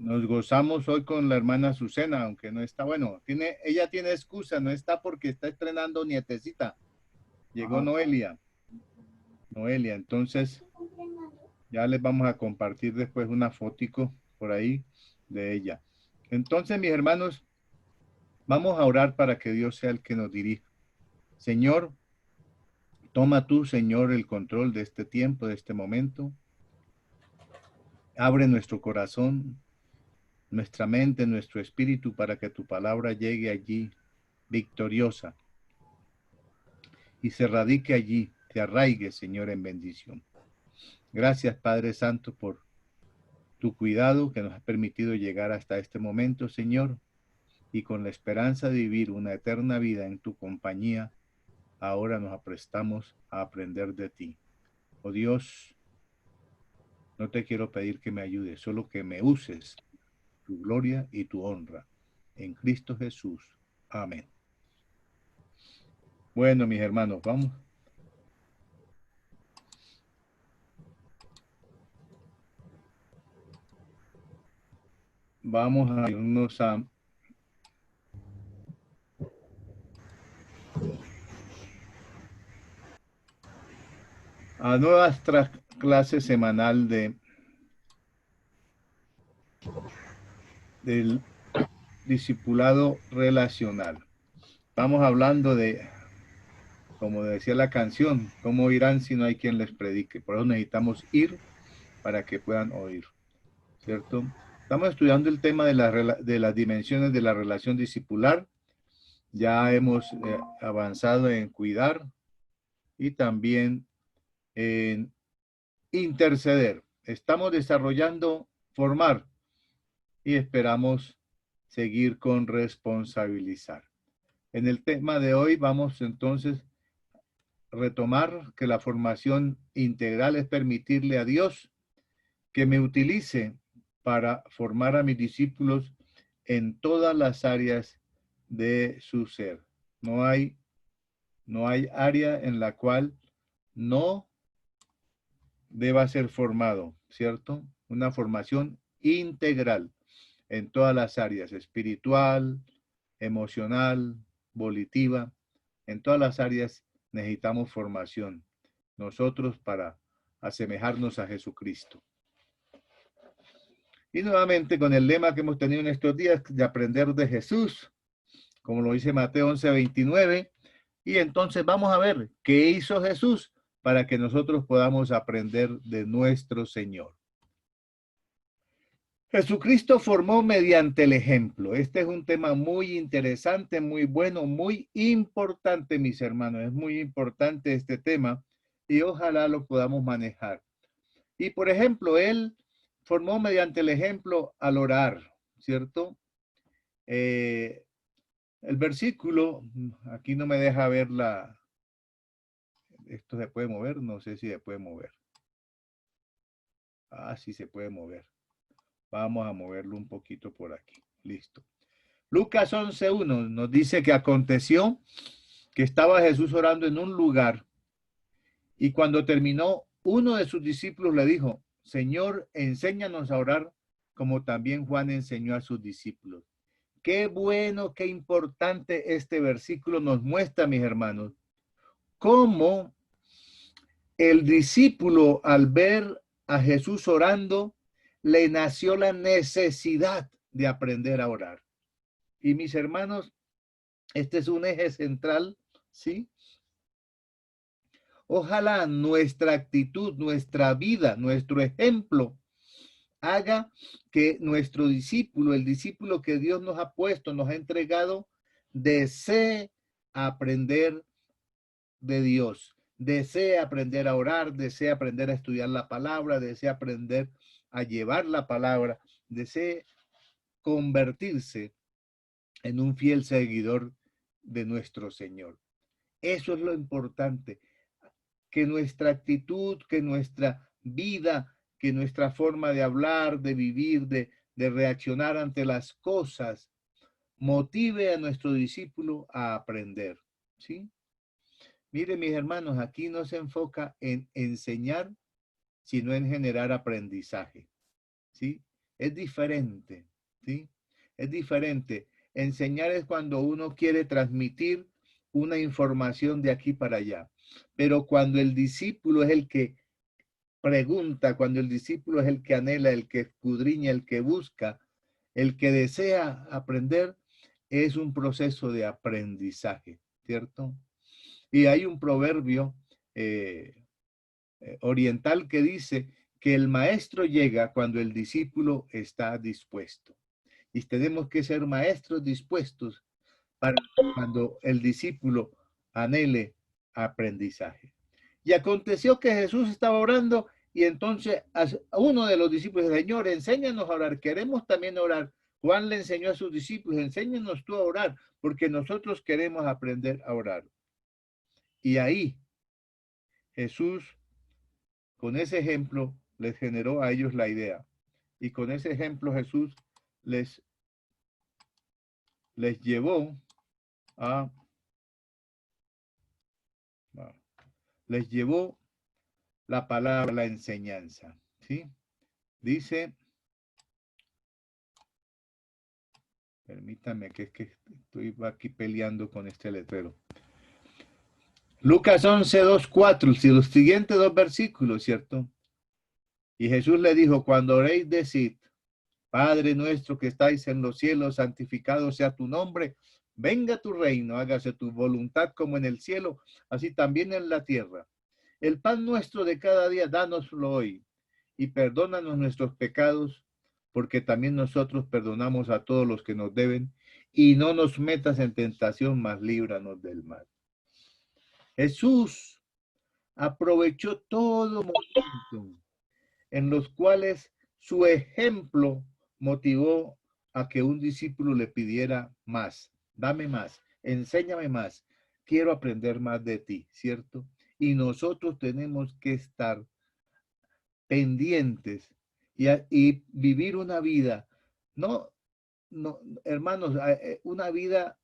Nos gozamos hoy con la hermana Azucena, aunque no está, bueno, ella tiene excusa, no está porque está estrenando nietecita. Llegó Ah, Noelia, entonces ya les vamos a compartir después una fotico por ahí de ella. Entonces, mis hermanos, vamos a orar para que Dios sea el que nos dirija. Señor, toma tú, Señor, el control de este tiempo, de este momento. Abre nuestro corazón, nuestra mente, nuestro espíritu para que tu palabra llegue allí victoriosa y se radique allí, te arraigue, Señor, en bendición. Gracias, Padre Santo, por tu cuidado que nos ha permitido llegar hasta este momento, Señor, y con la esperanza de vivir una eterna vida en tu compañía, ahora nos aprestamos a aprender de ti. Oh Dios, no te quiero pedir que me ayudes, solo que me uses tu gloria y tu honra. En Cristo Jesús. Amén. Bueno, mis hermanos, vamos a irnos a nuestra clase semanal del discipulado relacional. Estamos hablando de, como decía la canción, ¿cómo irán si no hay quien les predique? Por eso necesitamos ir para que puedan oír, ¿cierto? Estamos estudiando el tema de las dimensiones de la relación discipular. Ya hemos avanzado en cuidar y también en interceder. Estamos desarrollando formar y esperamos seguir con responsabilizar. En el tema de hoy vamos entonces a retomar que la formación integral es permitirle a Dios que me utilice para formar a mis discípulos en todas las áreas de su ser. No hay, no hay área en la cual no deba ser formado, ¿cierto? Una formación integral en todas las áreas, espiritual, emocional, volitiva, en todas las áreas necesitamos formación. Nosotros para asemejarnos a Jesucristo. Y nuevamente con el lema que hemos tenido en estos días de aprender de Jesús, como lo dice Mateo 11:29, y entonces vamos a ver qué hizo Jesús para que nosotros podamos aprender de nuestro Señor. Jesucristo formó mediante el ejemplo. Este es un tema muy interesante, muy bueno, muy importante, mis hermanos. Es muy importante este tema y ojalá lo podamos manejar. Y por ejemplo, él formó mediante el ejemplo al orar, ¿cierto? El versículo, aquí no me deja ver esto se puede mover, no sé si se puede mover. Ah, sí se puede mover. Vamos a moverlo un poquito por aquí. Listo. Lucas 11:1 nos dice que aconteció que estaba Jesús orando en un lugar y cuando terminó, uno de sus discípulos le dijo, Señor, enséñanos a orar como también Juan enseñó a sus discípulos. Qué bueno, qué importante este versículo nos muestra, mis hermanos, cómo el discípulo al ver a Jesús orando, le nació la necesidad de aprender a orar. Y mis hermanos, este es un eje central, ¿sí? Ojalá nuestra actitud, nuestra vida, nuestro ejemplo haga que nuestro discípulo, el discípulo que Dios nos ha puesto, nos ha entregado, desee aprender de Dios, desee aprender a orar, desee aprender a estudiar la palabra, desee aprender a llevar la palabra, desee convertirse en un fiel seguidor de nuestro Señor. Eso es lo importante, que nuestra actitud, que nuestra vida, que nuestra forma de hablar, de vivir, de reaccionar ante las cosas, motive a nuestro discípulo a aprender, ¿sí? Mire, mis hermanos, aquí no se enfoca en enseñar, sino en generar aprendizaje, ¿sí? es diferente, ¿sí? Es diferente. Enseñar es cuando uno quiere transmitir una información de aquí para allá. Pero cuando el discípulo es el que pregunta, cuando el discípulo es el que anhela, el que escudriña, el que busca, el que desea aprender, es un proceso de aprendizaje, ¿cierto? Y hay un proverbio oriental que dice que el maestro llega cuando el discípulo está dispuesto. Y tenemos que ser maestros dispuestos para cuando el discípulo anhele aprendizaje. Y aconteció que Jesús estaba orando y entonces a uno de los discípulos dijo, Señor, enséñanos a orar, queremos también orar. Juan le enseñó a sus discípulos, enséñanos tú a orar, porque nosotros queremos aprender a orar. Y ahí Jesús, con ese ejemplo, les generó a ellos la idea. Y con ese ejemplo Jesús les llevó a les llevó la palabra, la enseñanza, ¿sí? Dice, permítame que es que estoy aquí peleando con este letrero. Lucas 11, 2, 4, si los siguientes dos versículos, ¿cierto? Y Jesús le dijo, cuando oréis, decid, Padre nuestro que estáis en los cielos, santificado sea tu nombre, venga tu reino, hágase tu voluntad como en el cielo, así también en la tierra. El pan nuestro de cada día, dánoslo hoy, y perdónanos nuestros pecados, porque también nosotros perdonamos a todos los que nos deben, y no nos metas en tentación, mas líbranos del mal. Jesús aprovechó todo momento en los cuales su ejemplo motivó a que un discípulo le pidiera más, dame más, enséñame más, quiero aprender más de ti, ¿cierto? Y nosotros tenemos que estar pendientes y vivir una vida, no, hermanos, una vida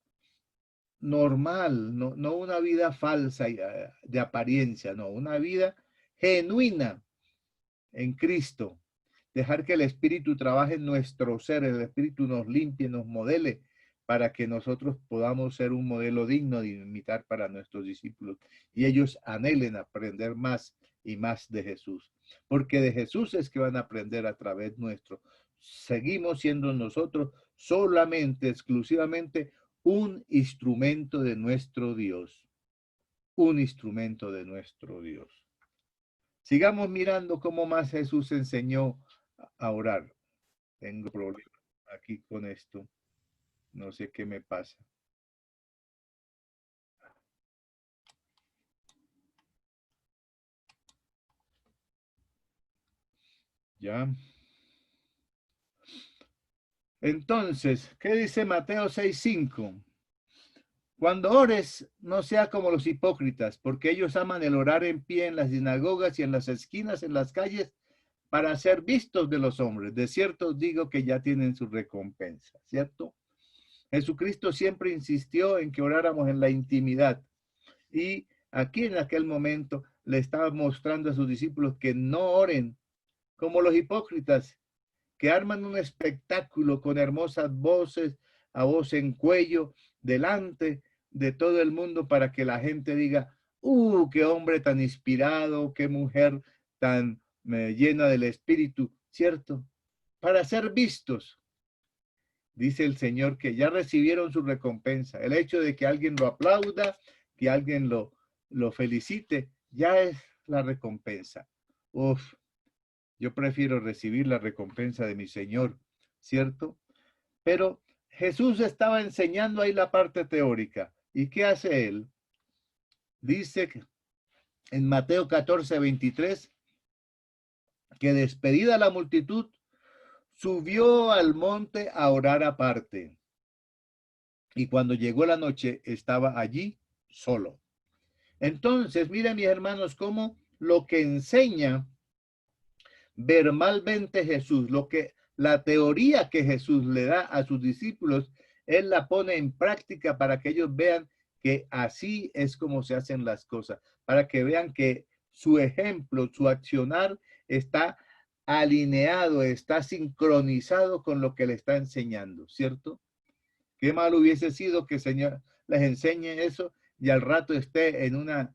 normal, no una vida falsa de apariencia, no, una vida genuina en Cristo. Dejar que el Espíritu trabaje en nuestro ser, el Espíritu nos limpie, nos modele, para que nosotros podamos ser un modelo digno de imitar para nuestros discípulos y ellos anhelen aprender más y más de Jesús, porque de Jesús es que van a aprender a través nuestro. Seguimos siendo nosotros solamente, exclusivamente, un instrumento de nuestro Dios, un instrumento de nuestro Dios. Sigamos mirando cómo más Jesús enseñó a orar. Tengo problemas aquí con esto. No sé qué me pasa. ¿Ya? Entonces, ¿qué dice Mateo 6:5? Cuando ores, no sea como los hipócritas, porque ellos aman el orar en pie en las sinagogas y en las esquinas, en las calles, para ser vistos de los hombres. De cierto os digo que ya tienen su recompensa, ¿cierto? Jesucristo siempre insistió en que oráramos en la intimidad. Y aquí en aquel momento le estaba mostrando a sus discípulos que no oren como los hipócritas, que arman un espectáculo con hermosas voces, a voz en cuello, delante de todo el mundo para que la gente diga, qué hombre tan inspirado, qué mujer tan llena del Espíritu, ¿cierto? Para ser vistos. Dice el Señor que ya recibieron su recompensa. El hecho de que alguien lo aplauda, que alguien lo felicite, ya es la recompensa. Uf, yo prefiero recibir la recompensa de mi Señor, ¿cierto? Pero Jesús estaba enseñando ahí la parte teórica. ¿Y qué hace él? Dice en Mateo 14:23 que despedida la multitud, subió al monte a orar aparte. Y cuando llegó la noche, estaba allí solo. Entonces, miren mis hermanos, cómo lo que enseña verbalmente Jesús, la teoría que Jesús le da a sus discípulos, él la pone en práctica para que ellos vean que así es como se hacen las cosas, para que vean que su ejemplo, su accionar está alineado, está sincronizado con lo que le está enseñando, ¿cierto? Qué mal hubiese sido que el Señor les enseñe eso y al rato esté en una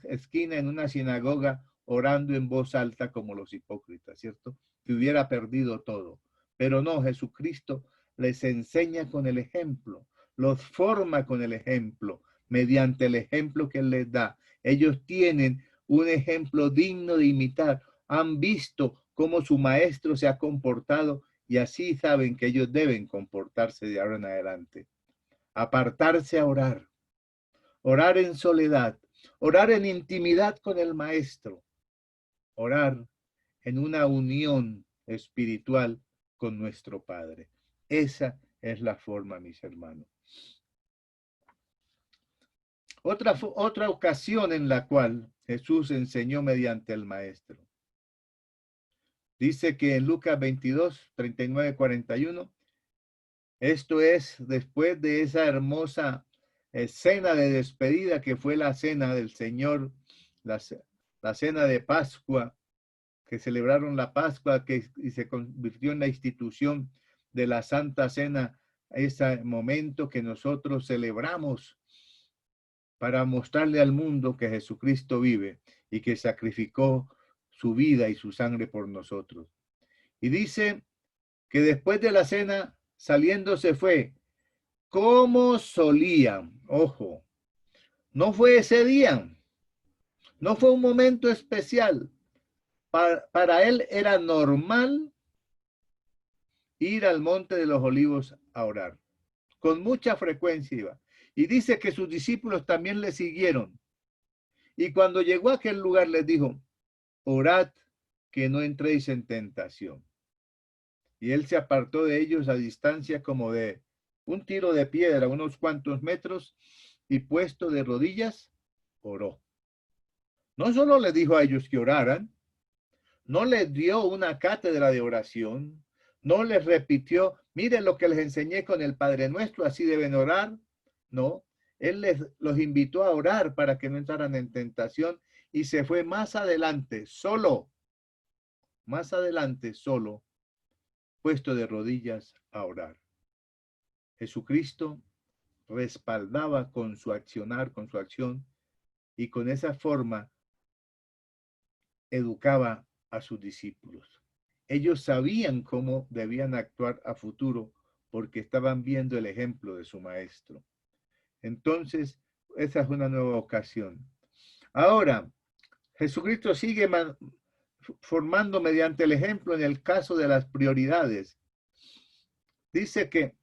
esquina, en una sinagoga, orando en voz alta como los hipócritas, ¿cierto? Que hubiera perdido todo. Pero no, Jesucristo les enseña con el ejemplo, los forma con el ejemplo, mediante el ejemplo que Él les da. Ellos tienen un ejemplo digno de imitar. Han visto cómo su maestro se ha comportado y así saben que ellos deben comportarse de ahora en adelante. Apartarse a orar, orar en soledad, orar en intimidad con el maestro, orar en una unión espiritual con nuestro Padre. Esa es la forma, mis hermanos. Otra ocasión en la cual Jesús enseñó mediante el maestro. Dice que en Lucas 22, 39, 41, esto es después de esa hermosa cena de despedida que fue la cena del Señor, la cena de Pascua, que celebraron la Pascua y se convirtió en la institución de la Santa Cena, ese momento que nosotros celebramos para mostrarle al mundo que Jesucristo vive y que sacrificó su vida y su sangre por nosotros. Y dice que después de la cena, saliendo se fue, como solían. Ojo, no fue ese día, no fue un momento especial. Para él era normal ir al Monte de los Olivos a orar. Con mucha frecuencia iba. Y dice que sus discípulos también le siguieron. Y cuando llegó a aquel lugar les dijo, orad que no entréis en tentación. Y él se apartó de ellos a distancia como de un tiro de piedra, unos cuantos metros, y puesto de rodillas, oró. No solo les dijo a ellos que oraran, no les dio una cátedra de oración, no les repitió, miren lo que les enseñé con el Padre Nuestro, así deben orar. No, él los invitó a orar para que no entraran en tentación y se fue más adelante, solo, puesto de rodillas a orar. Jesucristo respaldaba con su accionar, con su acción, y con esa forma educaba a sus discípulos. Ellos sabían cómo debían actuar a futuro porque estaban viendo el ejemplo de su maestro. Entonces, esa es una nueva ocasión. Ahora, Jesucristo sigue formando mediante el ejemplo en el caso de las prioridades. Dice que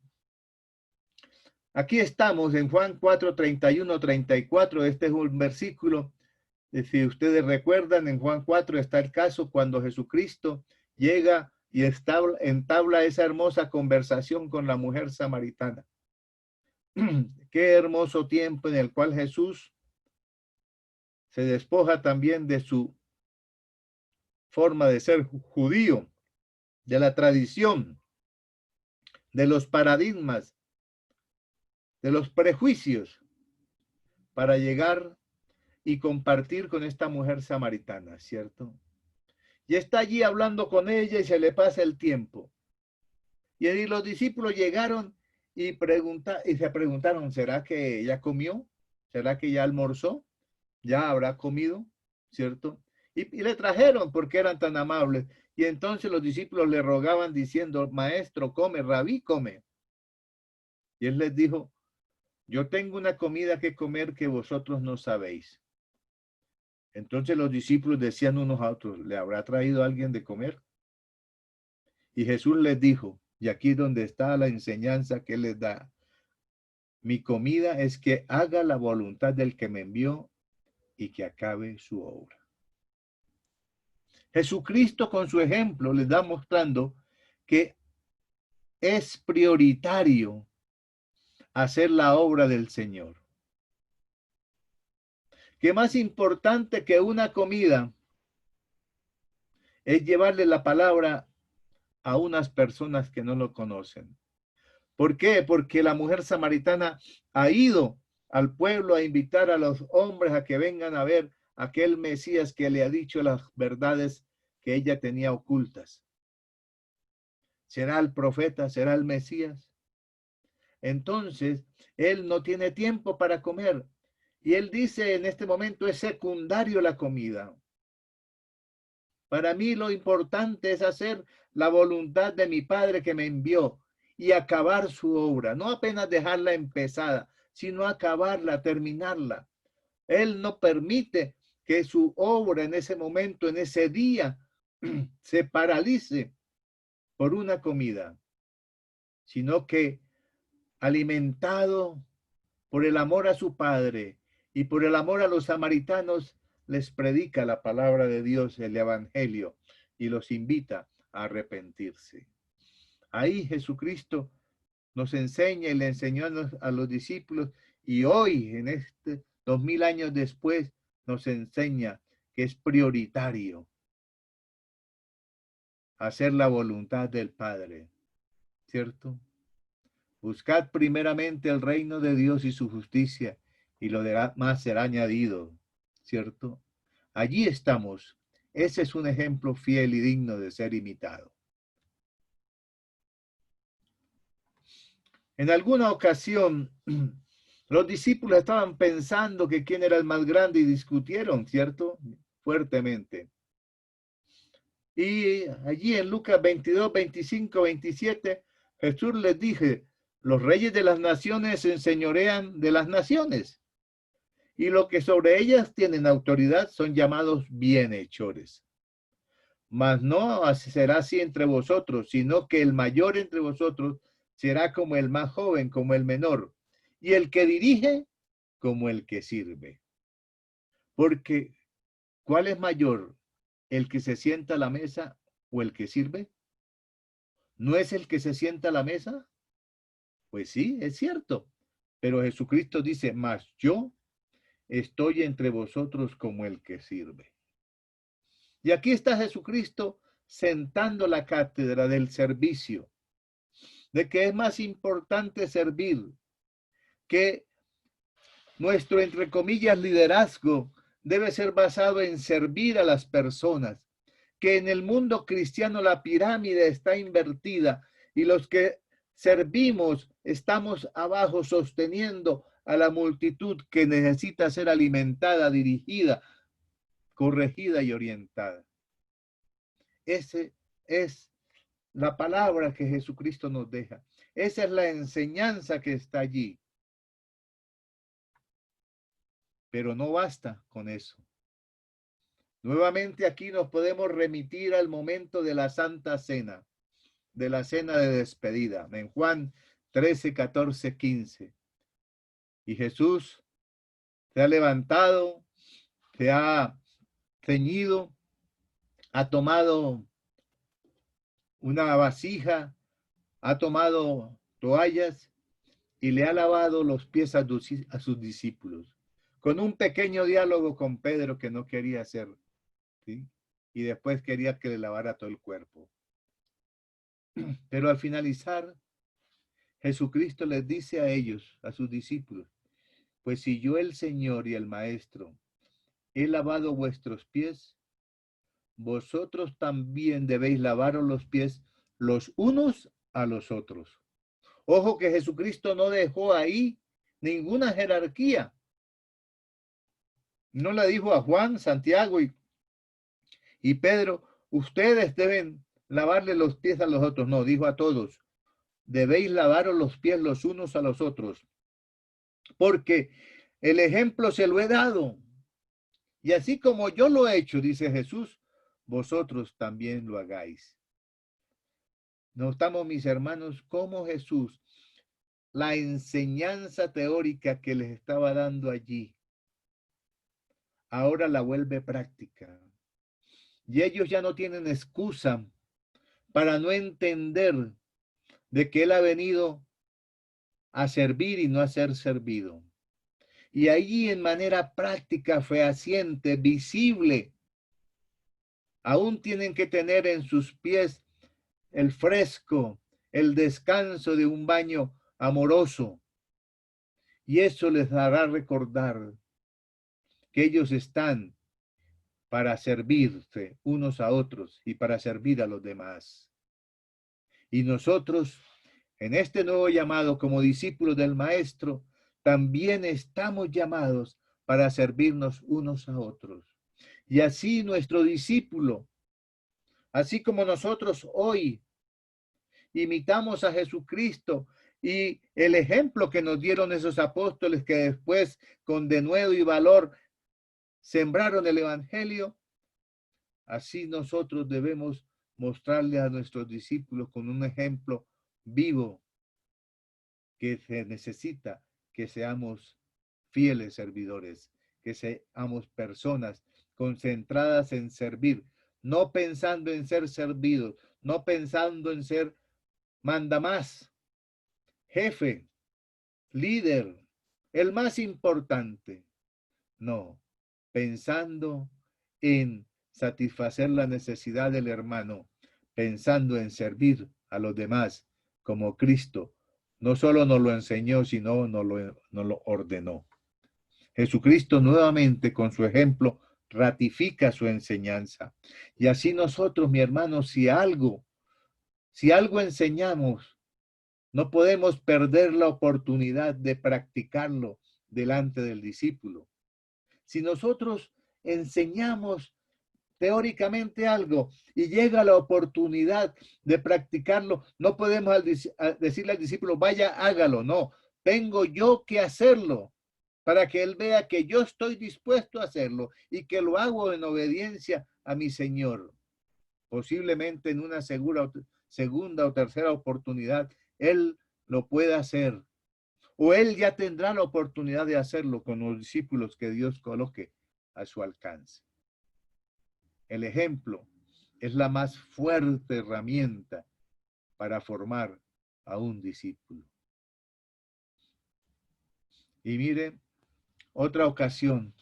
aquí estamos en Juan 4, 31, 34. Este es un versículo. Si ustedes recuerdan, en Juan 4 está el caso cuando Jesucristo llega y entabla esa hermosa conversación con la mujer samaritana. Qué hermoso tiempo en el cual Jesús se despoja también de su forma de ser judío, de la tradición, de los paradigmas, de los prejuicios, para llegar y compartir con esta mujer samaritana, ¿cierto? Y está allí hablando con ella y se le pasa el tiempo. Y los discípulos llegaron y se preguntaron, ¿será que ya comió? ¿Será que ya almorzó? ¿Ya habrá comido? ¿Cierto? Y le trajeron porque eran tan amables. Y entonces los discípulos le rogaban diciendo, maestro, come, rabí, come. Y él les dijo, yo tengo una comida que comer que vosotros no sabéis. Entonces los discípulos decían unos a otros, ¿le habrá traído alguien de comer? Y Jesús les dijo, y aquí es donde está la enseñanza que él les da, mi comida es que haga la voluntad del que me envió y que acabe su obra. Jesucristo con su ejemplo les da mostrando que es prioritario hacer la obra del Señor. Que más importante que una comida es llevarle la palabra a unas personas que no lo conocen. ¿Por qué? Porque la mujer samaritana ha ido al pueblo a invitar a los hombres a que vengan a ver aquel Mesías que le ha dicho las verdades que ella tenía ocultas. ¿Será el profeta? ¿Será el Mesías? Entonces, él no tiene tiempo para comer. Y él dice en este momento es secundario la comida. Para mí lo importante es hacer la voluntad de mi Padre que me envió y acabar su obra. No apenas dejarla empezada, sino acabarla, terminarla. Él no permite que su obra en ese momento, en ese día, se paralice por una comida, sino que alimentado por el amor a su Padre y por el amor a los samaritanos, les predica la palabra de Dios, el Evangelio, y los invita a arrepentirse. Ahí Jesucristo nos enseña y le enseñó a los discípulos, y hoy, en este 2000 años después, nos enseña que es prioritario hacer la voluntad del Padre, ¿cierto? Buscad primeramente el reino de Dios y su justicia, y lo demás será añadido, ¿cierto? Allí estamos. Ese es un ejemplo fiel y digno de ser imitado. En alguna ocasión, los discípulos estaban pensando que quién era el más grande y discutieron, ¿cierto? Fuertemente. Y allí en Lucas 22, 25, 27, Jesús les dije, los reyes de las naciones se enseñorean de las naciones, y los que sobre ellas tienen autoridad son llamados bienhechores. Mas no será así entre vosotros, sino que el mayor entre vosotros será como el más joven, como el menor, y el que dirige como el que sirve. Porque, ¿cuál es mayor? ¿El que se sienta a la mesa o el que sirve? ¿No es el que se sienta a la mesa? Pues sí, es cierto. Pero Jesucristo dice, mas yo estoy entre vosotros como el que sirve. Y aquí está Jesucristo sentando la cátedra del servicio, de que es más importante servir, que nuestro, entre comillas, liderazgo debe ser basado en servir a las personas, que en el mundo cristiano la pirámide está invertida y los que servimos estamos abajo sosteniendo a la multitud que necesita ser alimentada, dirigida, corregida y orientada. Ese es la palabra que Jesucristo nos deja. Esa es la enseñanza que está allí. Pero no basta con eso. Nuevamente aquí nos podemos remitir al momento de la Santa Cena, de la cena de despedida, en Juan 13, 14, 15. Y Jesús se ha levantado, se ha ceñido, ha tomado una vasija, ha tomado toallas y le ha lavado los pies a sus discípulos, con un pequeño diálogo con Pedro que no quería hacer, ¿sí? Y después quería que le lavara todo el cuerpo. Pero al finalizar, Jesucristo les dice a ellos, a sus discípulos, pues si yo el Señor y el Maestro he lavado vuestros pies, vosotros también debéis lavaros los pies los unos a los otros. Ojo que Jesucristo no dejó ahí ninguna jerarquía. No le dijo a Juan, Santiago y Pedro, ustedes deben lavarle los pies a los otros. No, dijo a todos, debéis lavaros los pies los unos a los otros. Porque el ejemplo se lo he dado. Y así como yo lo he hecho, dice Jesús, vosotros también lo hagáis. Notamos, mis hermanos, cómo Jesús, la enseñanza teórica que les estaba dando allí, ahora la vuelve práctica. Y ellos ya no tienen excusa para no entender de que Él ha venido a servir y no a ser servido. Y allí en manera práctica, fehaciente, visible, aún tienen que tener en sus pies el fresco, el descanso de un baño amoroso. Y eso les hará recordar que ellos están para servirse unos a otros y para servir a los demás. Y nosotros, en este nuevo llamado como discípulos del Maestro, también estamos llamados para servirnos unos a otros. Y así nuestro discípulo, así como nosotros hoy imitamos a Jesucristo y el ejemplo que nos dieron esos apóstoles que después con denuedo y valor sembraron el evangelio, así nosotros debemos mostrarle a nuestros discípulos con un ejemplo vivo que se necesita que seamos fieles servidores, que seamos personas concentradas en servir, no pensando en ser servidos, no pensando en ser mandamás, jefe, líder, el más importante. No, pensando en satisfacer la necesidad del hermano, pensando en servir a los demás como Cristo no solo nos lo enseñó, sino nos lo ordenó. Jesucristo nuevamente con su ejemplo ratifica su enseñanza. Y así nosotros, mi hermano, si algo enseñamos, no podemos perder la oportunidad de practicarlo delante del discípulo. Si nosotros enseñamos teóricamente algo y llega la oportunidad de practicarlo, no podemos decirle al discípulo, vaya, hágalo. No, tengo yo que hacerlo para que él vea que yo estoy dispuesto a hacerlo y que lo hago en obediencia a mi Señor. Posiblemente en una segunda o tercera oportunidad, él lo pueda hacer. O él ya tendrá la oportunidad de hacerlo con los discípulos que Dios coloque a su alcance. El ejemplo es la más fuerte herramienta para formar a un discípulo. Y miren, otra ocasión,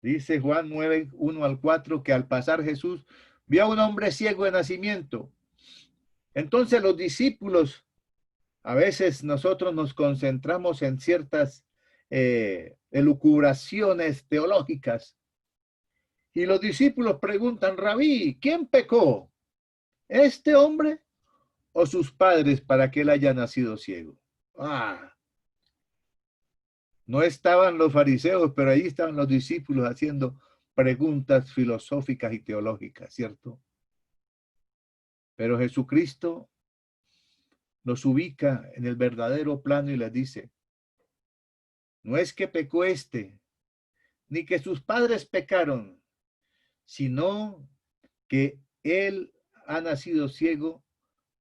dice Juan 9, 1 al 4, que al pasar Jesús vio a un hombre ciego de nacimiento. Entonces los discípulos, a veces nosotros nos concentramos en ciertas elucubraciones teológicas. Y los discípulos preguntan, Rabí, ¿quién pecó? ¿Este hombre o sus padres para que él haya nacido ciego? No estaban los fariseos, pero ahí estaban los discípulos haciendo preguntas filosóficas y teológicas, ¿cierto? Pero Jesucristo los ubica en el verdadero plano y les dice, no es que pecó este, ni que sus padres pecaron, sino que él ha nacido ciego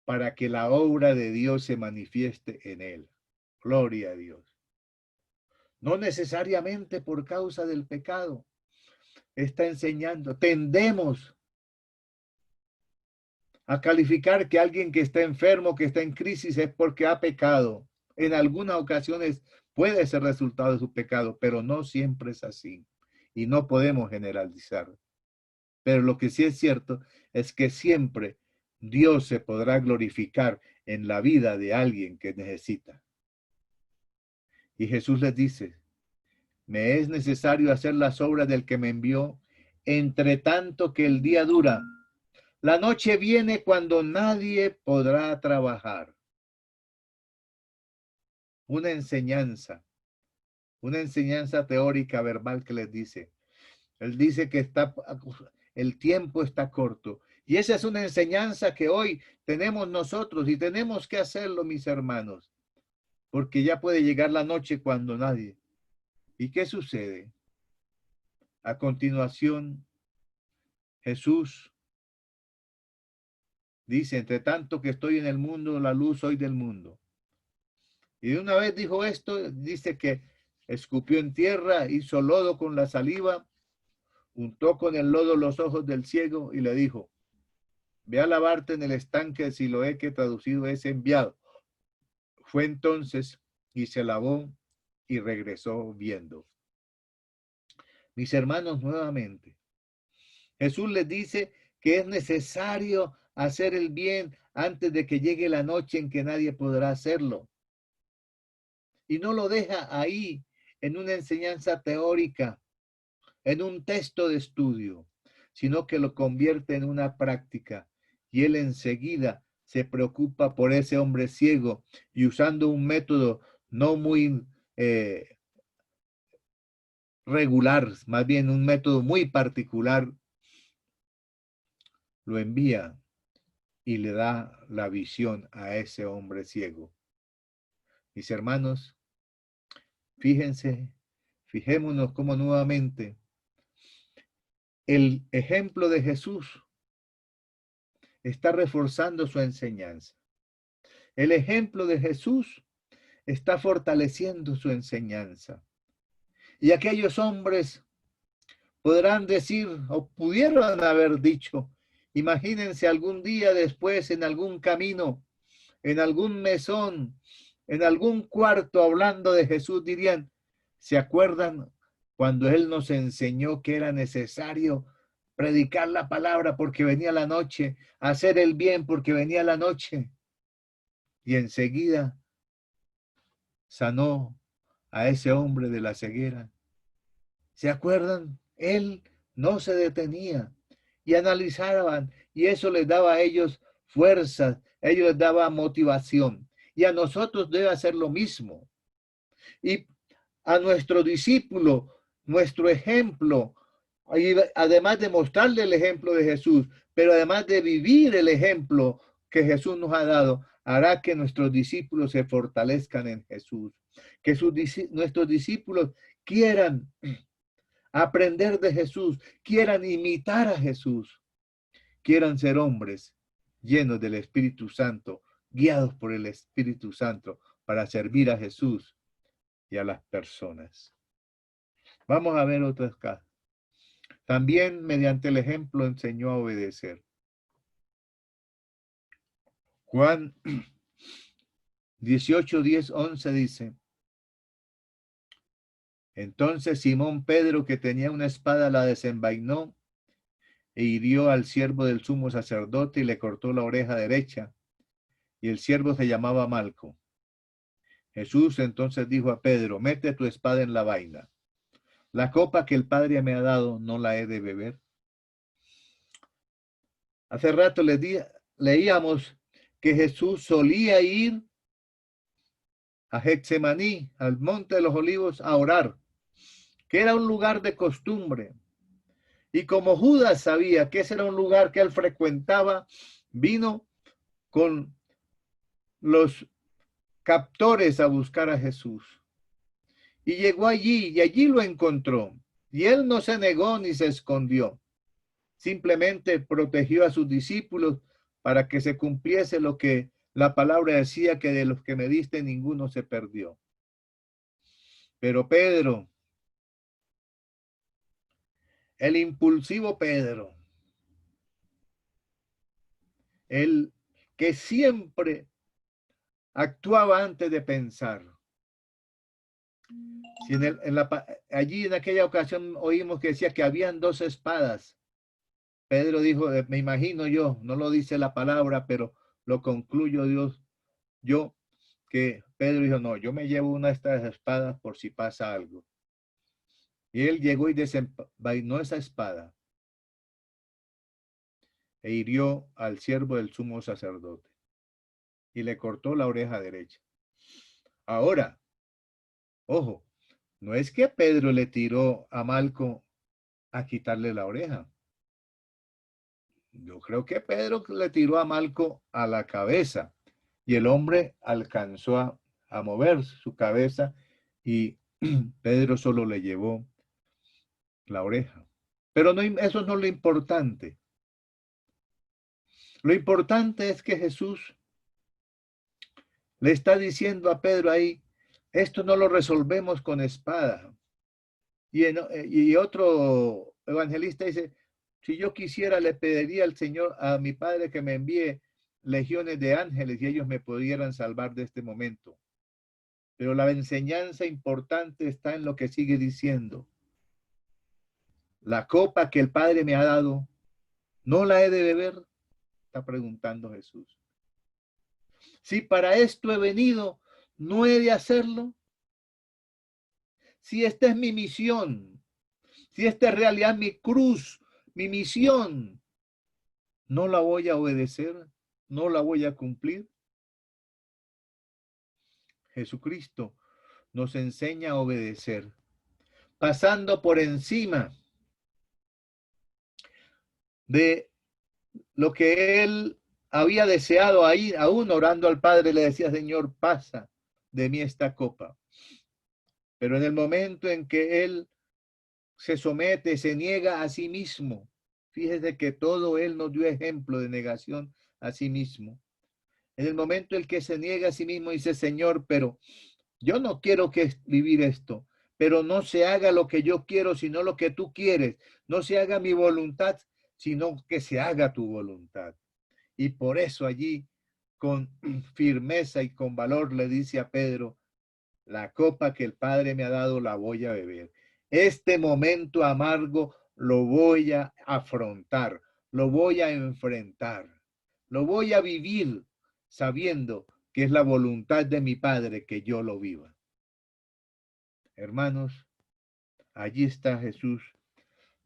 para que la obra de Dios se manifieste en él. Gloria a Dios. No necesariamente por causa del pecado. Está enseñando. Tendemos a calificar que alguien que está enfermo, que está en crisis, es porque ha pecado. En algunas ocasiones puede ser resultado de su pecado, pero no siempre es así. Y no podemos generalizar. Pero lo que sí es cierto es que siempre Dios se podrá glorificar en la vida de alguien que necesita. Y Jesús les dice, me es necesario hacer las obras del que me envió, entre tanto que el día dura. La noche viene cuando nadie podrá trabajar. Una enseñanza teórica verbal que les dice. Él dice que el tiempo está corto. Y esa es una enseñanza que hoy tenemos nosotros y tenemos que hacerlo, mis hermanos, porque ya puede llegar la noche cuando nadie. ¿Y qué sucede? A continuación, Jesús dice, entre tanto que estoy en el mundo, la luz soy del mundo. Y de una vez dijo esto, dice que escupió en tierra, hizo lodo con la saliva, untó con el lodo los ojos del ciego y le dijo, ve a lavarte en el estanque de Siloé, que traducido es enviado. Fue entonces y se lavó y regresó viendo. Mis hermanos, nuevamente, Jesús les dice que es necesario hacer el bien antes de que llegue la noche en que nadie podrá hacerlo. Y no lo deja ahí en una enseñanza teórica. en un texto de estudio, sino que lo convierte en una práctica. Y él enseguida se preocupa por ese hombre ciego y usando un método no muy regular, más bien un método muy particular, lo envía y le da la visión a ese hombre ciego. Mis hermanos, fijémonos cómo nuevamente el ejemplo de Jesús está reforzando su enseñanza. El ejemplo de Jesús está fortaleciendo su enseñanza. Y aquellos hombres podrán decir o pudieron haber dicho, imagínense algún día después en algún camino, en algún mesón, en algún cuarto hablando de Jesús, dirían, ¿se acuerdan cuando Él nos enseñó que era necesario predicar la palabra porque venía la noche, hacer el bien porque venía la noche? Y enseguida sanó a ese hombre de la ceguera. ¿Se acuerdan? Él no se detenía y analizaban y eso les daba a ellos fuerzas, a ellos les daba motivación y a nosotros debe hacer lo mismo. Y a nuestro discípulo, nuestro ejemplo, además de mostrarle el ejemplo de Jesús, pero además de vivir el ejemplo que Jesús nos ha dado, hará que nuestros discípulos se fortalezcan en Jesús, que nuestros discípulos quieran aprender de Jesús, quieran imitar a Jesús, quieran ser hombres llenos del Espíritu Santo, guiados por el Espíritu Santo para servir a Jesús y a las personas. Vamos a ver otras casos. También mediante el ejemplo enseñó a obedecer. Juan 18, 10, 11 dice, entonces Simón Pedro, que tenía una espada, la desenvainó e hirió al siervo del sumo sacerdote y le cortó la oreja derecha. Y el siervo se llamaba Malco. Jesús entonces dijo a Pedro, mete tu espada en la vaina. La copa que el Padre me ha dado, ¿no la he de beber? Hace rato leíamos que Jesús solía ir a Getsemaní, al Monte de los Olivos, a orar, que era un lugar de costumbre. Y como Judas sabía que ese era un lugar que él frecuentaba, vino con los captores a buscar a Jesús. Y llegó allí y allí lo encontró. Y él no se negó ni se escondió. Simplemente protegió a sus discípulos para que se cumpliese lo que la palabra decía, que de los que me diste ninguno se perdió. Pero Pedro, el impulsivo Pedro, el que siempre actuaba antes de pensar. Si allí en aquella ocasión oímos que decía que habían dos espadas. Pedro dijo, me imagino yo, no lo dice la palabra, pero lo concluyo yo, que Pedro dijo, no, yo me llevo una de estas espadas por si pasa algo. Y él llegó y desenvainó esa espada e hirió al siervo del sumo sacerdote y le cortó la oreja derecha. Ahora, ojo, no es que Pedro le tiró a Malco a quitarle la oreja. Yo creo que Pedro le tiró a Malco a la cabeza y el hombre alcanzó a mover su cabeza y Pedro solo le llevó la oreja. Pero no, eso no es lo importante. Lo importante es que Jesús le está diciendo a Pedro ahí, esto no lo resolvemos con espada. Y otro evangelista dice, si yo quisiera le pediría al Señor, a mi Padre, que me envíe legiones de ángeles y ellos me pudieran salvar de este momento. Pero la enseñanza importante está en lo que sigue diciendo. La copa que el Padre me ha dado, ¿no la he de beber? Está preguntando Jesús. Si para esto he venido, ¿no he de hacerlo? Si esta es mi misión, si esta es en realidad mi cruz, mi misión, ¿no la voy a obedecer? ¿No la voy a cumplir? Jesucristo nos enseña a obedecer, pasando por encima de lo que él había deseado ahí, aún orando al Padre, le decía, Señor, pasa de mí esta copa. Pero en el momento en que él se somete, se niega a sí mismo, fíjese que todo él nos dio ejemplo de negación a sí mismo. En el momento en que se niega a sí mismo, dice, Señor, pero yo no quiero vivir esto, pero no se haga lo que yo quiero, sino lo que tú quieres. No se haga mi voluntad, sino que se haga tu voluntad. Y por eso allí, con firmeza y con valor, le dice a Pedro, la copa que el Padre me ha dado la voy a beber. Este momento amargo lo voy a afrontar, lo voy a enfrentar, lo voy a vivir sabiendo que es la voluntad de mi Padre que yo lo viva. Hermanos, allí está Jesús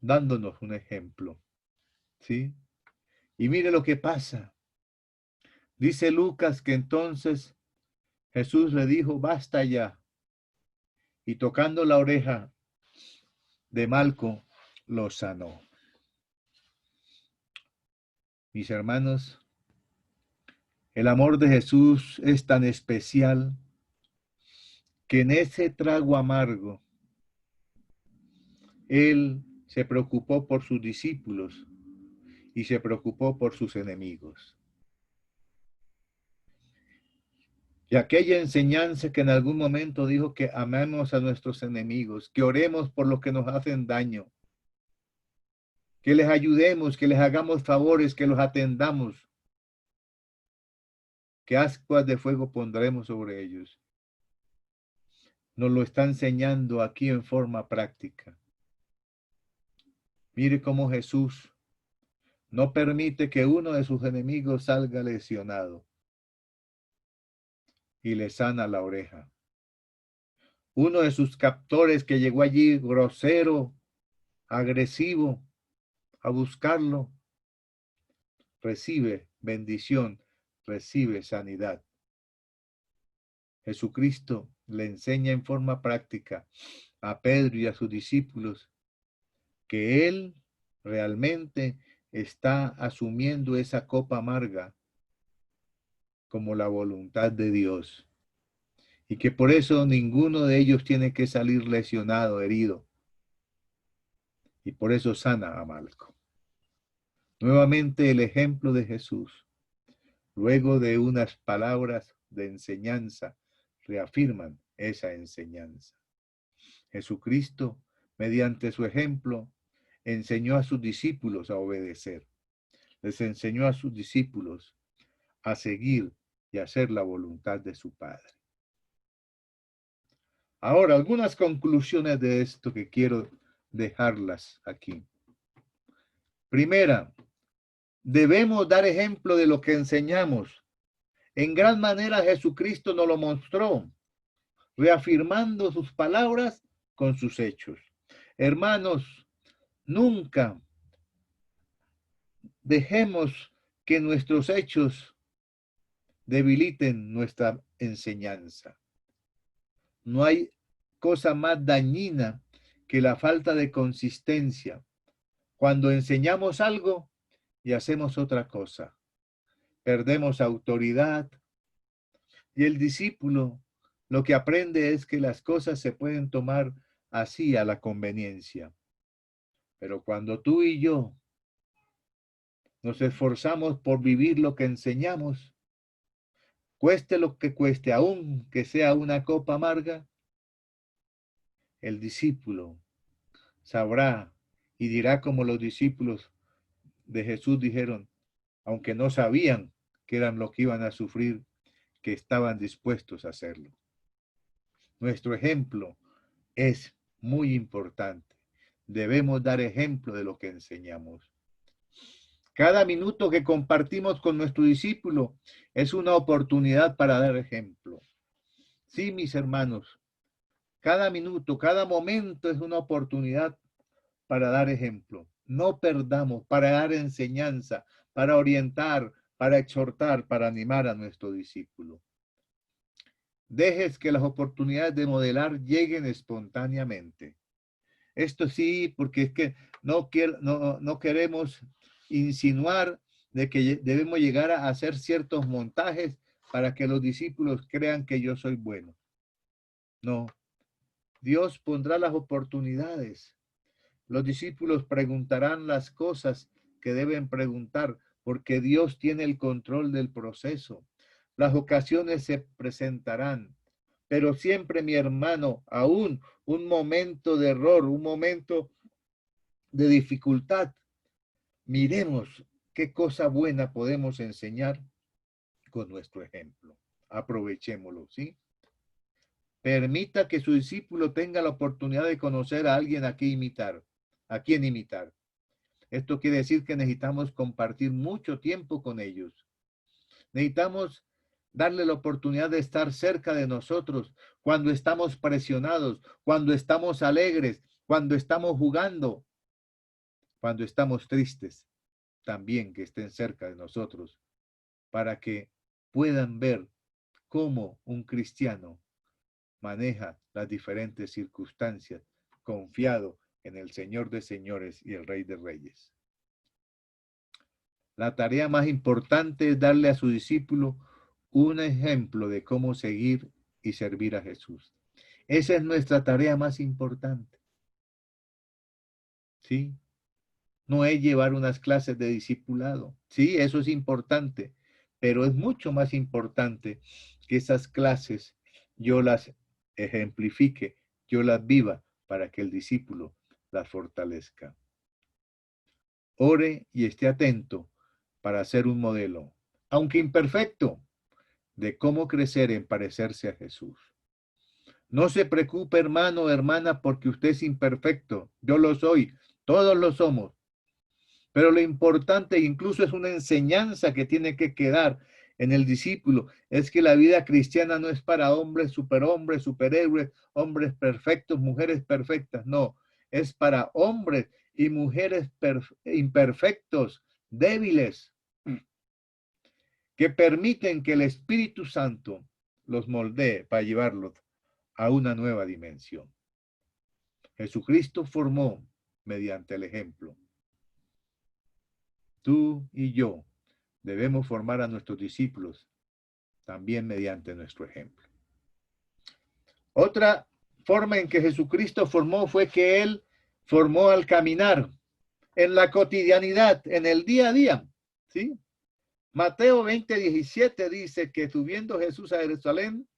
dándonos un ejemplo, ¿sí? Y mire lo que pasa. Dice Lucas que entonces Jesús le dijo, basta ya. Y tocando la oreja de Malco, lo sanó. Mis hermanos, el amor de Jesús es tan especial que en ese trago amargo, Él se preocupó por sus discípulos y se preocupó por sus enemigos. Y aquella enseñanza que en algún momento dijo que amemos a nuestros enemigos, que oremos por los que nos hacen daño, que les ayudemos, que les hagamos favores, que los atendamos, que ascuas de fuego pondremos sobre ellos. Nos lo está enseñando aquí en forma práctica. Mire cómo Jesús no permite que uno de sus enemigos salga lesionado y le sana la oreja. Uno de sus captores que llegó allí grosero, agresivo, a buscarlo, recibe bendición, recibe sanidad. Jesucristo le enseña en forma práctica a Pedro y a sus discípulos que Él realmente está asumiendo esa copa amarga como la voluntad de Dios y que por eso ninguno de ellos tiene que salir lesionado, herido, y por eso sana a Malco. Nuevamente el ejemplo de Jesús, luego de unas palabras de enseñanza, reafirman esa enseñanza. Jesucristo, mediante su ejemplo, enseñó a sus discípulos a obedecer. Les enseñó a sus discípulos a seguir y hacer la voluntad de su Padre. Ahora, algunas conclusiones de esto que quiero dejarlas aquí. Primera, debemos dar ejemplo de lo que enseñamos. En gran manera Jesucristo nos lo mostró, reafirmando sus palabras con sus hechos. Hermanos, nunca dejemos que nuestros hechos debiliten nuestra enseñanza. No hay cosa más dañina que la falta de consistencia. Cuando enseñamos algo y hacemos otra cosa, perdemos autoridad y el discípulo lo que aprende es que las cosas se pueden tomar así a la conveniencia. Pero cuando tú y yo nos esforzamos por vivir lo que enseñamos, cueste lo que cueste, aun que sea una copa amarga, el discípulo sabrá y dirá como los discípulos de Jesús dijeron, aunque no sabían que eran lo que iban a sufrir, que estaban dispuestos a hacerlo. Nuestro ejemplo es muy importante. Debemos dar ejemplo de lo que enseñamos. Cada minuto que compartimos con nuestro discípulo es una oportunidad para dar ejemplo. Sí, mis hermanos, cada minuto, cada momento es una oportunidad para dar ejemplo. No perdamos para dar enseñanza, para orientar, para exhortar, para animar a nuestro discípulo. Dejes que las oportunidades de modelar lleguen espontáneamente. Esto sí, porque es que no queremos insinuar de que debemos llegar a hacer ciertos montajes para que los discípulos crean que yo soy bueno. No, Dios pondrá las oportunidades. Los discípulos preguntarán las cosas que deben preguntar, porque Dios tiene el control del proceso. Las ocasiones se presentarán, pero siempre, mi hermano, aún un momento de error, un momento de dificultad, miremos qué cosa buena podemos enseñar con nuestro ejemplo. Aprovechémoslo, ¿sí? Permita que su discípulo tenga la oportunidad de conocer a alguien a quien imitar. Esto quiere decir que necesitamos compartir mucho tiempo con ellos. Necesitamos darle la oportunidad de estar cerca de nosotros cuando estamos presionados, cuando estamos alegres, cuando estamos jugando, cuando estamos tristes. También que estén cerca de nosotros para que puedan ver cómo un cristiano maneja las diferentes circunstancias confiado en el Señor de señores y el Rey de reyes. La tarea más importante es darle a su discípulo un ejemplo de cómo seguir y servir a Jesús. Esa es nuestra tarea más importante. ¿Sí? No es llevar unas clases de discipulado. Sí, eso es importante, pero es mucho más importante que esas clases yo las ejemplifique, yo las viva para que el discípulo las fortalezca. Ore y esté atento para ser un modelo, aunque imperfecto, de cómo crecer en parecerse a Jesús. No se preocupe, hermano o hermana, porque usted es imperfecto. Yo lo soy, todos lo somos. Pero lo importante, incluso es una enseñanza que tiene que quedar en el discípulo, es que la vida cristiana no es para hombres, superhéroes, hombres perfectos, mujeres perfectas. No, es para hombres y mujeres imperfectos, débiles, que permiten que el Espíritu Santo los moldee para llevarlos a una nueva dimensión. Jesucristo formó mediante el ejemplo. Tú y yo debemos formar a nuestros discípulos también mediante nuestro ejemplo. Otra forma en que Jesucristo formó fue que Él formó al caminar, en la cotidianidad, en el día a día. ¿Sí? Mateo 20:17 dice que subiendo Jesús a Jerusalén,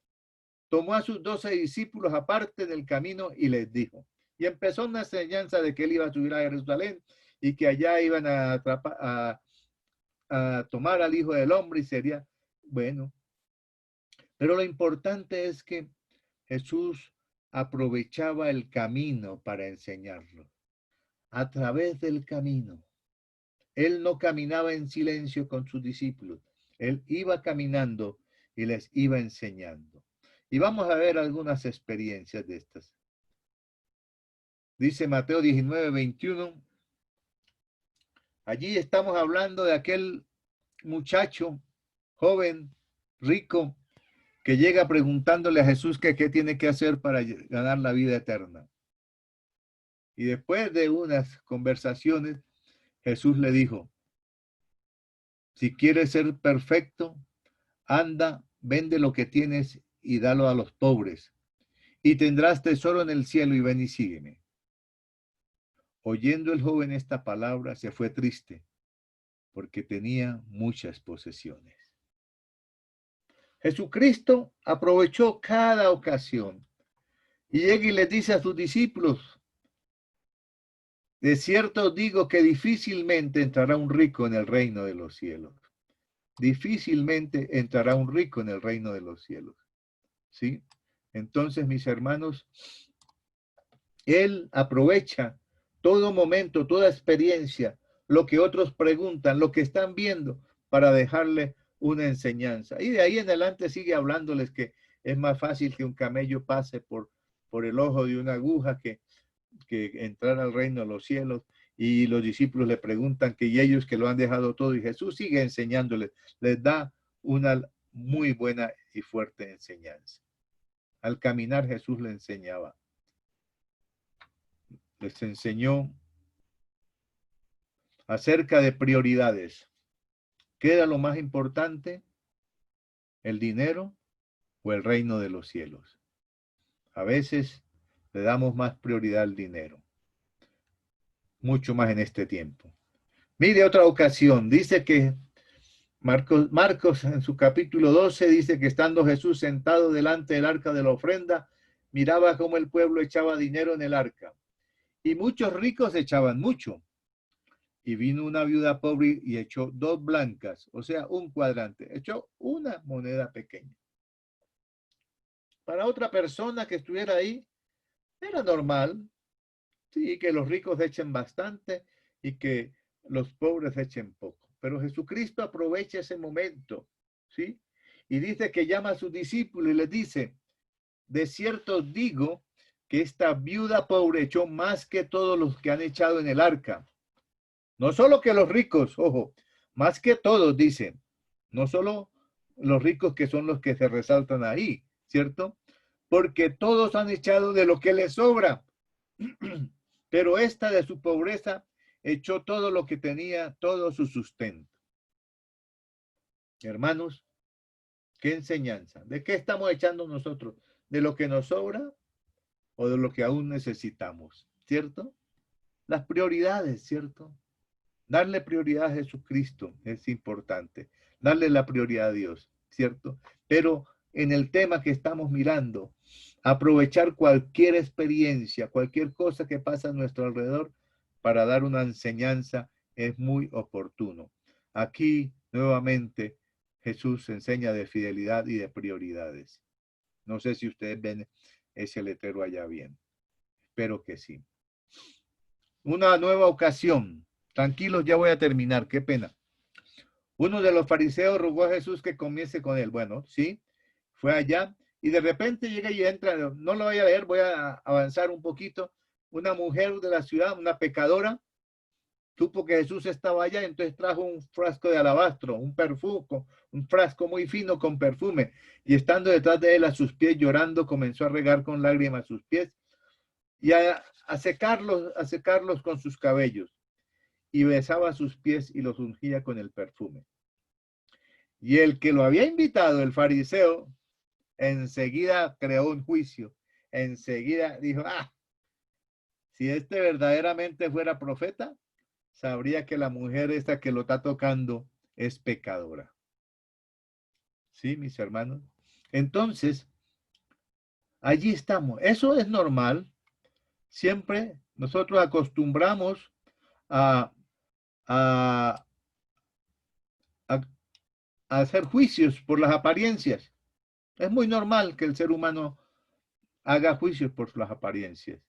tomó a sus 12 discípulos aparte del camino y les dijo. Y empezó una enseñanza de que Él iba a subir a Jerusalén y que allá iban a tomar al Hijo del Hombre y sería, bueno. Pero lo importante es que Jesús aprovechaba el camino para enseñarlo. A través del camino. Él no caminaba en silencio con sus discípulos. Él iba caminando y les iba enseñando. Y vamos a ver algunas experiencias de estas. Dice Mateo 19:21. Allí estamos hablando de aquel muchacho, joven, rico, que llega preguntándole a Jesús que qué tiene que hacer para ganar la vida eterna. Y después de unas conversaciones, Jesús le dijo, si quieres ser perfecto, anda, vende lo que tienes y dalo a los pobres, y tendrás tesoro en el cielo y ven y sígueme. Oyendo el joven esta palabra, se fue triste, porque tenía muchas posesiones. Jesucristo aprovechó cada ocasión y llega y les dice a sus discípulos, de cierto os digo que difícilmente entrará un rico en el reino de los cielos. Difícilmente entrará un rico en el reino de los cielos. ¿Sí? Entonces, mis hermanos, Él aprovecha todo momento, toda experiencia, lo que otros preguntan, lo que están viendo, para dejarle una enseñanza. Y de ahí en adelante sigue hablándoles que es más fácil que un camello pase por el ojo de una aguja, que que entrar al reino de los cielos, y los discípulos le preguntan que y ellos que lo han dejado todo, y Jesús sigue enseñándoles, les da una muy buena y fuerte enseñanza. Al caminar Jesús le enseñaba, les enseñó acerca de prioridades. ¿Qué era lo más importante? ¿El dinero o el reino de los cielos? A veces le damos más prioridad al dinero, mucho más en este tiempo. Mire otra ocasión, dice que Marcos en su capítulo 12 dice que estando Jesús sentado delante del arca de la ofrenda, miraba cómo el pueblo echaba dinero en el arca. Y muchos ricos echaban mucho. Y vino una viuda pobre y echó 2 blancas, o sea, un cuadrante. Echó una moneda pequeña. Para otra persona que estuviera ahí, era normal, sí, que los ricos echen bastante y que los pobres echen poco. Pero Jesucristo aprovecha ese momento, ¿sí? Y dice que llama a sus discípulos y les dice, de cierto digo que esta viuda pobre echó más que todos los que han echado en el arca. No solo que los ricos, ojo, más que todos, dicen. No solo los ricos que son los que se resaltan ahí, ¿cierto? Porque todos han echado de lo que les sobra. Pero esta de su pobreza echó todo lo que tenía, todo su sustento. Hermanos, qué enseñanza. ¿De qué estamos echando nosotros? ¿De lo que nos sobra o de lo que aún necesitamos? ¿Cierto? Las prioridades, ¿cierto? Darle prioridad a Jesucristo es importante. Darle la prioridad a Dios, ¿cierto? Pero en el tema que estamos mirando, aprovechar cualquier experiencia, cualquier cosa que pasa a nuestro alrededor para dar una enseñanza es muy oportuno. Aquí, nuevamente, Jesús enseña de fidelidad y de prioridades. No sé si ustedes ven ese letrero allá bien. Espero que sí. Una nueva ocasión. Tranquilos, ya voy a terminar. Qué pena. Uno de los fariseos rogó a Jesús que comiese con él. Bueno, sí, fue allá y de repente llega y entra, no lo voy a leer, voy a avanzar un poquito. Una mujer de la ciudad, una pecadora, supo que Jesús estaba allá, entonces trajo un frasco de alabastro, un perfume, un frasco muy fino con perfume, y estando detrás de él a sus pies llorando, comenzó a regar con lágrimas sus pies y a secarlos con sus cabellos, y besaba sus pies y los ungía con el perfume. Y el que lo había invitado, el fariseo, enseguida creó un juicio, enseguida dijo, si este verdaderamente fuera profeta, sabría que la mujer esta que lo está tocando es pecadora. ¿Sí, mis hermanos? Entonces, allí estamos. Eso es normal. Siempre nosotros acostumbramos a, a, a, a hacer juicios por las apariencias. Es muy normal que el ser humano haga juicios por las apariencias.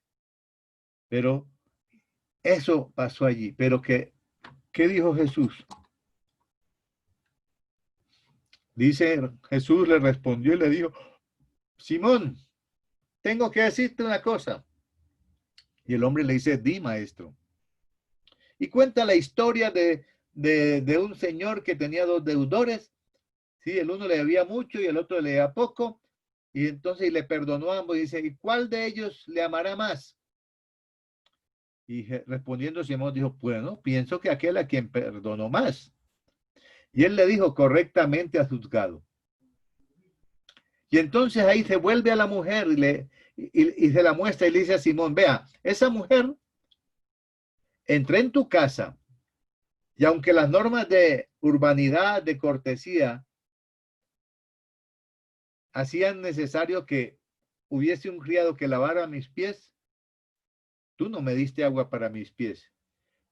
Pero eso pasó allí. Pero ¿qué dijo Jesús? Dice, Jesús le respondió y le dijo, Simón, tengo que decirte una cosa. Y el hombre le dice, di, maestro. Y cuenta la historia de un señor que tenía 2 deudores. Sí, el uno le debía mucho y el otro le debía poco. Y entonces le perdonó a ambos. Y dice, ¿y cuál de ellos le amará más? Y respondiendo Simón dijo, bueno, pienso que aquel a quien perdonó más. Y él le dijo, correctamente has juzgado. Y entonces ahí se vuelve a la mujer y se la muestra y le dice a Simón, vea, esa mujer entró en tu casa y aunque las normas de urbanidad, de cortesía, hacían necesario que hubiese un criado que lavara mis pies, tú no me diste agua para mis pies,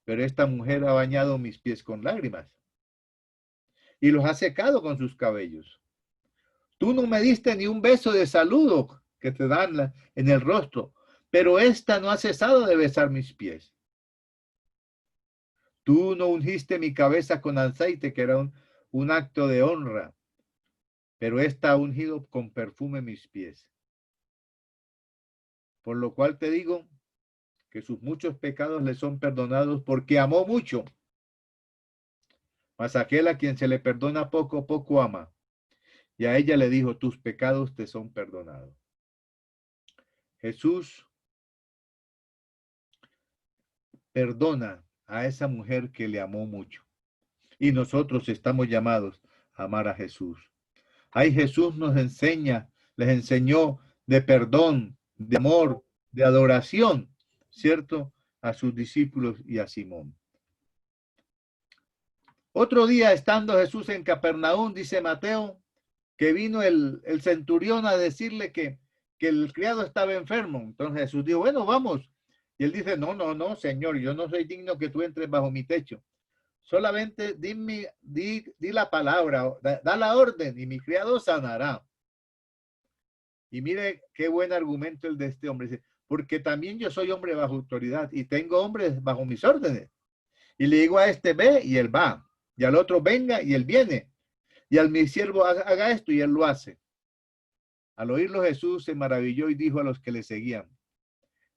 pero esta mujer ha bañado mis pies con lágrimas y los ha secado con sus cabellos. Tú no me diste ni un beso de saludo que te dan en el rostro, pero esta no ha cesado de besar mis pies. Tú no ungiste mi cabeza con aceite, que era un acto de honra, pero esta ha ungido con perfume mis pies. Por lo cual te digo que sus muchos pecados le son perdonados porque amó mucho. Mas aquel a quien se le perdona poco, poco ama. Y a ella le dijo, tus pecados te son perdonados. Jesús perdona a esa mujer que le amó mucho. Y nosotros estamos llamados a amar a Jesús. Ahí Jesús nos enseña, les enseñó de perdón, de amor, de adoración, ¿cierto? A sus discípulos y a Simón. Otro día, estando Jesús en Capernaum, dice Mateo, que vino el centurión a decirle que el criado estaba enfermo. Entonces Jesús dijo, bueno, vamos. Y él dice, no, Señor, yo no soy digno que tú entres bajo mi techo. Solamente di la palabra, da la orden y mi criado sanará. Y mire qué buen argumento el de este hombre. Dice, porque también yo soy hombre bajo autoridad y tengo hombres bajo mis órdenes. Y le digo a este, ve, y él va. Y al otro, venga, y él viene. Y al mi siervo, haga esto, y él lo hace. Al oírlo Jesús se maravilló y dijo a los que le seguían,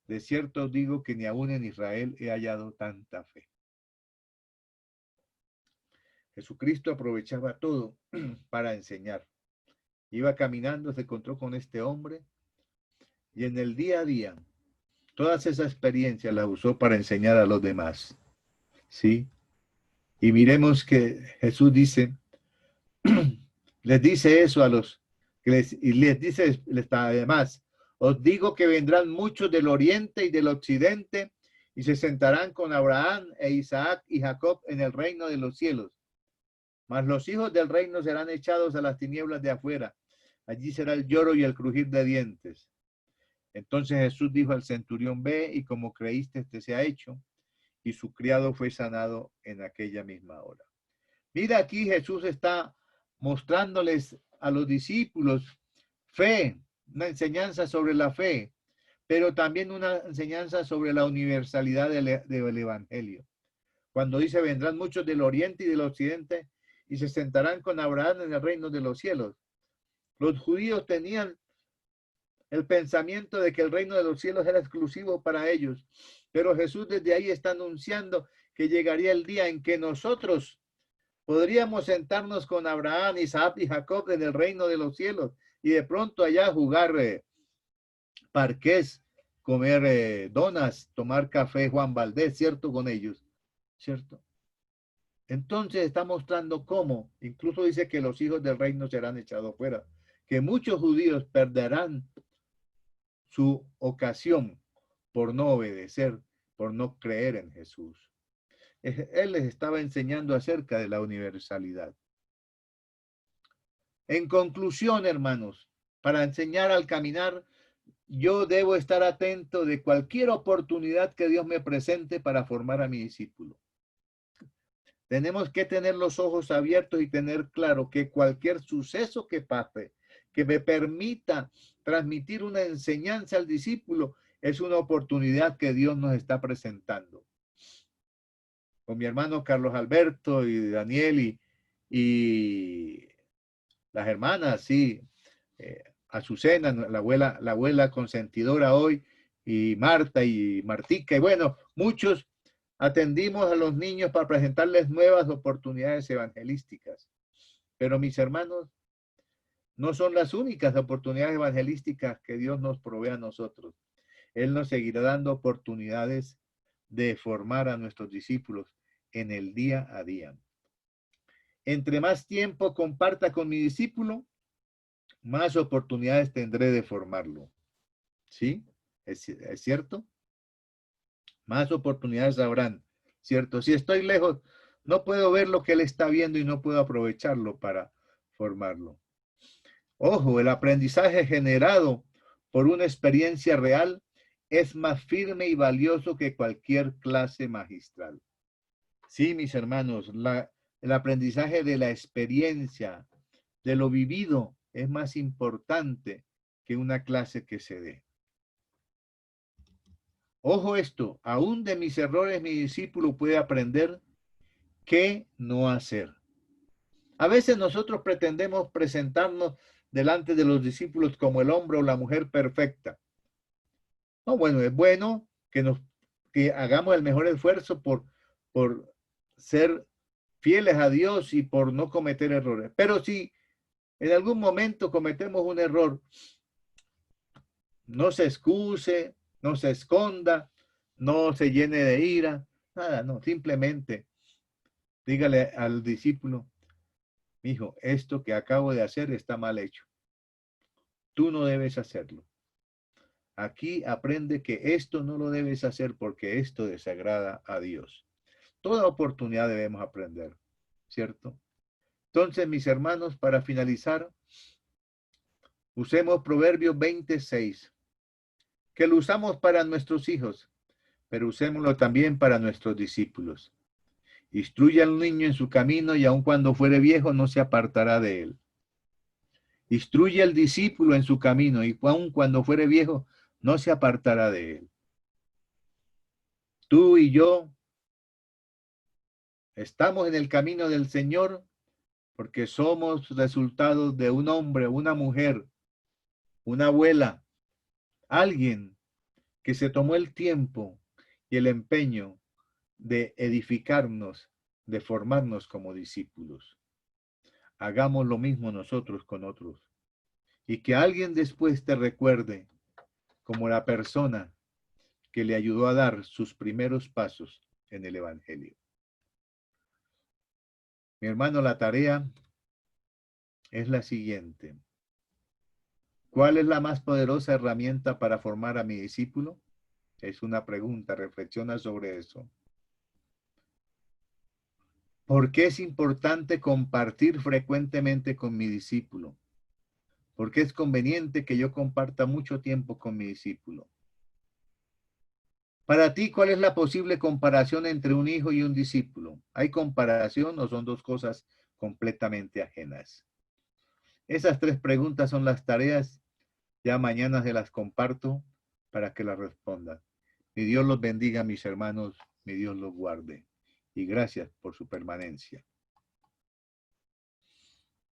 de cierto os digo que ni aún en Israel he hallado tanta fe. Jesucristo aprovechaba todo para enseñar. Iba caminando, se encontró con este hombre y en el día a día todas esas experiencias las usó para enseñar a los demás. ¿Sí? Y miremos que Jesús dice, les dice eso a los, y les dice además, os digo que vendrán muchos del oriente y del occidente y se sentarán con Abraham e Isaac y Jacob en el reino de los cielos. Mas los hijos del reino serán echados a las tinieblas de afuera. Allí será el lloro y el crujir de dientes. Entonces Jesús dijo al centurión, ve y como creíste te sea hecho. Y su criado fue sanado en aquella misma hora. Mira, aquí Jesús está mostrándoles a los discípulos fe, una enseñanza sobre la fe, pero también una enseñanza sobre la universalidad del evangelio. Cuando dice, vendrán muchos del oriente y del occidente y se sentarán con Abraham en el reino de los cielos. Los judíos tenían el pensamiento de que el reino de los cielos era exclusivo para ellos, pero Jesús desde ahí está anunciando que llegaría el día en que nosotros podríamos sentarnos con Abraham, Isaac y Jacob en el reino de los cielos y de pronto allá jugar parqués, comer donas, tomar café Juan Valdés, ¿cierto? Con ellos, ¿cierto? Entonces está mostrando cómo, incluso dice que los hijos del reino serán echados fuera, que muchos judíos perderán su ocasión por no obedecer, por no creer en Jesús. Él les estaba enseñando acerca de la universalidad. En conclusión, hermanos, para enseñar al caminar, yo debo estar atento de cualquier oportunidad que Dios me presente para formar a mi discípulo. Tenemos que tener los ojos abiertos y tener claro que cualquier suceso que pase, que me permita transmitir una enseñanza al discípulo, es una oportunidad que Dios nos está presentando. Con mi hermano Carlos Alberto y Daniel y las hermanas, sí, Azucena, la abuela consentidora hoy, y Marta y Martica, y bueno, muchos atendimos a los niños para presentarles nuevas oportunidades evangelísticas. Pero mis hermanos, no son las únicas oportunidades evangelísticas que Dios nos provee a nosotros. Él nos seguirá dando oportunidades de formar a nuestros discípulos en el día a día. Entre más tiempo comparta con mi discípulo, más oportunidades tendré de formarlo. ¿Sí? ¿Es cierto? Más oportunidades habrán, ¿cierto? Si estoy lejos, no puedo ver lo que él está viendo y no puedo aprovecharlo para formarlo. Ojo, el aprendizaje generado por una experiencia real es más firme y valioso que cualquier clase magistral. Sí, mis hermanos, el aprendizaje de la experiencia, de lo vivido, es más importante que una clase que se dé. Ojo esto, aún de mis errores mi discípulo puede aprender qué no hacer. A veces nosotros pretendemos presentarnos delante de los discípulos como el hombre o la mujer perfecta. No, bueno, es bueno que nos que hagamos el mejor esfuerzo por ser fieles a Dios y por no cometer errores. Pero si en algún momento cometemos un error, no se excuse, no se esconda, no se llene de ira, nada, no, simplemente dígale al discípulo, hijo, esto que acabo de hacer está mal hecho. Tú no debes hacerlo. Aquí aprende que esto no lo debes hacer porque esto desagrada a Dios. Toda oportunidad debemos aprender, ¿cierto? Entonces, mis hermanos, para finalizar, usemos Proverbios 26, que lo usamos para nuestros hijos, pero usémoslo también para nuestros discípulos. Instruye al niño en su camino y aun cuando fuere viejo no se apartará de él. Instruye al discípulo en su camino y aun cuando fuere viejo no se apartará de él. Tú y yo estamos en el camino del Señor porque somos resultados de un hombre, una mujer, una abuela, alguien que se tomó el tiempo y el empeño de edificarnos, de formarnos como discípulos. Hagamos lo mismo nosotros con otros. Y que alguien después te recuerde como la persona que le ayudó a dar sus primeros pasos en el Evangelio. Mi hermano, la tarea es la siguiente. ¿Cuál es la más poderosa herramienta para formar a mi discípulo? Es una pregunta, reflexiona sobre eso. ¿Por qué es importante compartir frecuentemente con mi discípulo? ¿Por qué es conveniente que yo comparta mucho tiempo con mi discípulo? Para ti, ¿cuál es la posible comparación entre un hijo y un discípulo? ¿Hay comparación o son dos cosas completamente ajenas? Esas tres preguntas son las tareas. Ya mañana se las comparto para que las respondan. Mi Dios los bendiga, mis hermanos. Mi Dios los guarde. Y gracias por su permanencia.